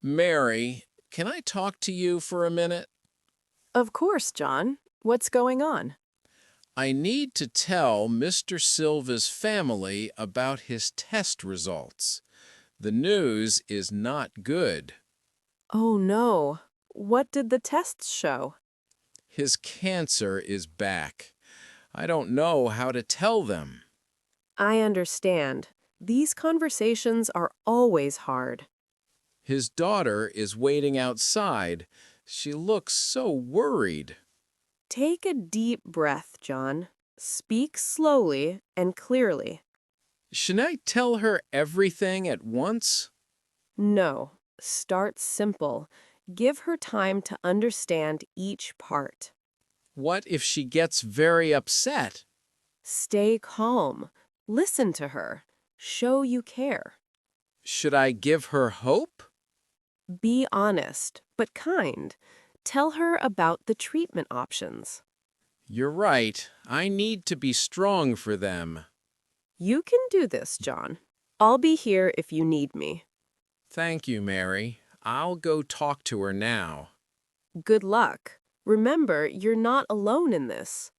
Mary, can I talk to you for a minute? Of course, John. What's going on? I need to tell Mr. Silva's family about his test results. The news is not good. Oh no. What did the tests show? His cancer is back. I don't know how to tell them. I understand. These conversations are always hard. His daughter is waiting outside. She looks so worried. Take a deep breath, John. Speak slowly and clearly. Should I tell her everything at once? No. Start simple. Give her time to understand each part. What if she gets very upset? Stay calm. Listen to her. Show you care. Should I give her hope? Be honest, but kind. Tell her about the treatment options. You're right. I need to be strong for them. You can do this, John. I'll be here if you need me. Thank you, Mary. I'll go talk to her now. Good luck. Remember, you're not alone in this.